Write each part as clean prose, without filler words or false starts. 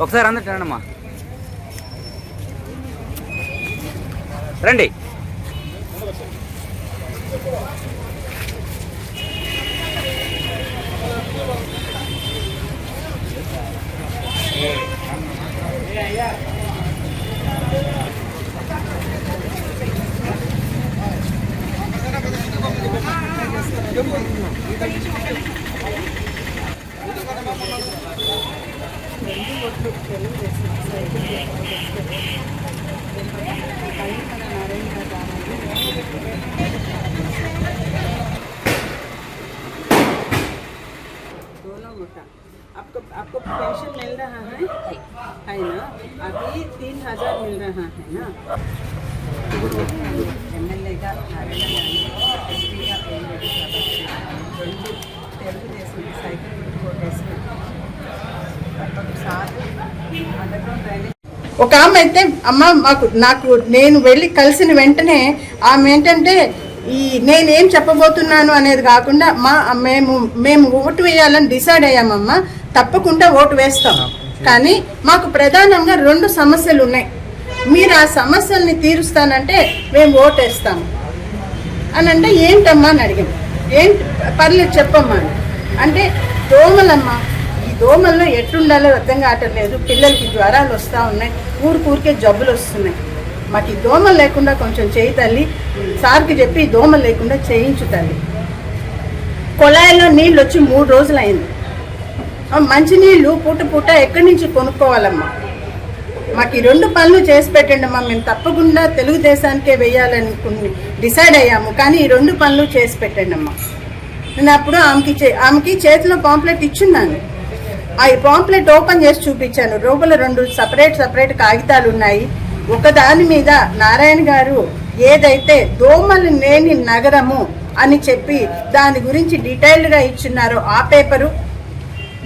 ఒకసారి అందరు రండమ్మా, రండి. आपको पेंशन मिल रहा है ना? अभी 3,000 मिल रहा है ना? एमएलए का తెలుగుదేశం సైకిల్ కొట్టేసి ఒక ఆమె అయితే అమ్మ నాకు నేను వెళ్ళి కలిసిన వెంటనే ఆమె ఏంటంటే నేనేం చెప్పబోతున్నాను అనేది కాకుండా మేము ఓటు వేయాలని డిసైడ్ అయ్యామమ్మా, తప్పకుండా ఓటు వేస్తాం, కానీ మాకు ప్రధానంగా 2 సమస్యలు ఉన్నాయి, మీరు ఆ సమస్యల్ని తీరుస్తానంటే మేము ఓటు వేస్తాము అని అంటే ఏంటమ్మా అని అడిగాము. ఏంటి పర్లేదు చెప్పమ్మా అంటే దోమలమ్మా, ఈ దోమల్లో ఎట్లుండాలో అర్థం కావట్లేదు, పిల్లలకి జ్వరాలు వస్తూ ఉన్నాయి, ఊరికే జబ్బులు వస్తున్నాయి, మాకు ఈ దోమలు లేకుండా కొంచెం చేయి తల్లి, సార్కి చెప్పి ఈ దోమలు లేకుండా చేయించు తల్లి. కొళాయిలో నీళ్ళు వచ్చి 3 రోజులు అయింది, మంచినీళ్ళు పూట ఎక్కడి నుంచి కొనుక్కోవాలమ్మా, మాకు ఈ 2 పనులు చేసి పెట్టండి అమ్మా, మేము తప్పకుండా తెలుగుదేశానికే వేయాలని డిసైడ్ అయ్యాము, కానీ ఈ 2 పనులు చేసి పెట్టండి అమ్మా. నేను అప్పుడు ఆమెకి చేతిలో పాంప్లెట్ ఇచ్చున్నాను, ఆ పాంప్లెట్ ఓపెన్ చేసి చూపించాను, లోపల 2 సపరేట్ కాగితాలు ఉన్నాయి, ఒకదాని మీద నారాయణ గారు ఏదైతే దోమలు లేని నగరము అని చెప్పి దాని గురించి డీటెయిల్డ్గా ఇచ్చున్నారో ఆ పేపరు,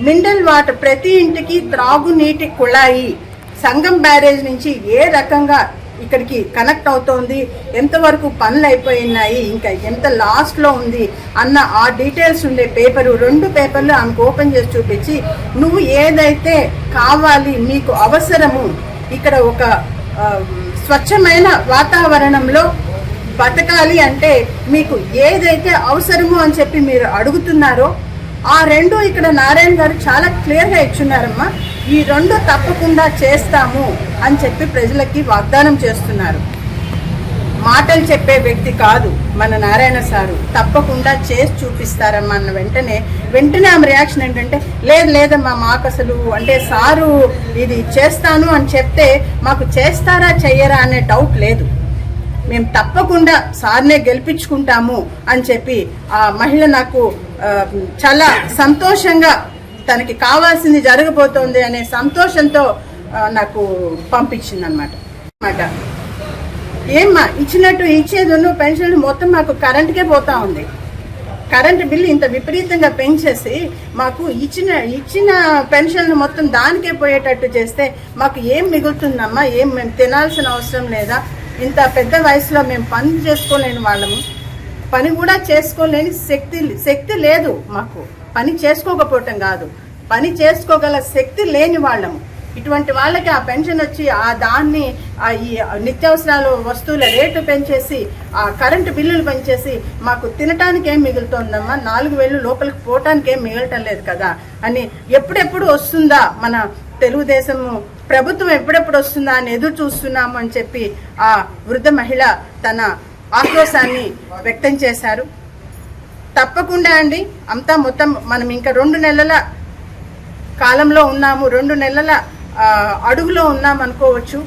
మినరల్ వాటర్ ప్రతి ఇంటికి త్రాగునీటి కుళాయి సంగం బ్యారేజ్ నుంచి ఏ రకంగా ఇక్కడికి కనెక్ట్ అవుతోంది, ఎంతవరకు పనులు అయిపోయినాయి, ఇంకా ఎంత లాస్ట్లో ఉంది అన్న ఆ డీటెయిల్స్ ఉండే పేపరు, 2 పేపర్లు ఆమెకు ఓపెన్ చేసి చూపించి, నువ్వు ఏదైతే కావాలి మీకు అవసరము, ఇక్కడ ఒక స్వచ్ఛమైన వాతావరణంలో బతకాలి అంటే మీకు ఏదైతే అవసరము అని చెప్పి మీరు అడుగుతున్నారో ఆ 2 ఇక్కడ నారాయణ గారు చాలా క్లియర్గా ఇచ్చున్నారమ్మా, ఈ 2 తప్పకుండా చేస్తాము అని చెప్పి ప్రజలకి వాగ్దానం చేస్తున్నారు. మాటలు చెప్పే వ్యక్తి కాదు మన నారాయణ సారు, తప్పకుండా చేసి చూపిస్తారమ్మా అన్న వెంటనే ఆమె రియాక్షన్ ఏంటంటే, లేదమ్మా మాకు అసలు అంటే సారు ఇది చేస్తాను అని చెప్తే మాకు చేస్తారా చెయ్యరా అనే డౌట్ లేదు, మేము తప్పకుండా సార్నే గెలిపించుకుంటాము అని చెప్పి ఆ మహిళ నాకు చాలా సంతోషంగా తనకి కావాల్సింది జరగబోతోంది అనే సంతోషంతో నాకు పంపించింది అన్నమాట. ఏమ్మా ఇచ్చినట్టు ఇచ్చేది పెన్షన్లు మొత్తం మాకు కరెంట్కే పోతా ఉంది, కరెంటు బిల్లు ఇంత విపరీతంగా పెంచేసి మాకు ఇచ్చిన పెన్షన్లు మొత్తం దానికే పోయేటట్టు చేస్తే మాకు ఏం మిగులుతుందమ్మా, మేము తినాల్సిన అవసరం లేదా, ఇంత పెద్ద వయసులో మేము పని చేసుకోలేని వాళ్ళము, పని కూడా చేసుకోలేని శక్తి లేదు మాకు, పని చేసుకోకపోవటం కాదు, పని చేసుకోగల శక్తి లేని వాళ్ళము, ఇటువంటి వాళ్ళకి ఆ పెన్షన్ వచ్చి ఆ దాన్ని ఈ నిత్యావసరాలు వస్తువుల రేటు పెంచేసి ఆ కరెంటు బిల్లులు పెంచేసి మాకు తినటానికి ఏం మిగులుతోందమ్మా, 4,000 లోపలికి పోవటానికి ఏం మిగలటం లేదు కదా అని ఎప్పుడెప్పుడు వస్తుందా మన తెలుగుదేశము ప్రభుత్వం ఎప్పుడెప్పుడు వస్తుందా అని ఎదురు చూస్తున్నాము అని చెప్పి ఆ వృద్ధ మహిళ తన ఆక్రోశాన్ని వ్యక్తం చేశారు. తప్పకుండా అండి, అంతా మొత్తం మనం ఇంకా 2 నెలల కాలంలో ఉన్నాము, 2 నెలల అడుగులో ఉన్నాము అనుకోవచ్చు,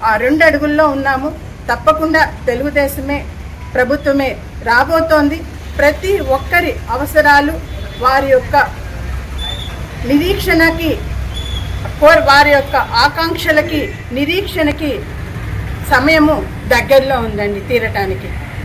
ఆ 2 అడుగుల్లో ఉన్నాము, తప్పకుండా తెలుగుదేశమే ప్రభుత్వమే రాబోతోంది. ప్రతి ఒక్కరి అవసరాలు వారి యొక్క నిరీక్షణకి వారి యొక్క ఆకాంక్షలకి నిరీక్షణకి సమయము దగ్గరలో ఉందండి తీరటానికి.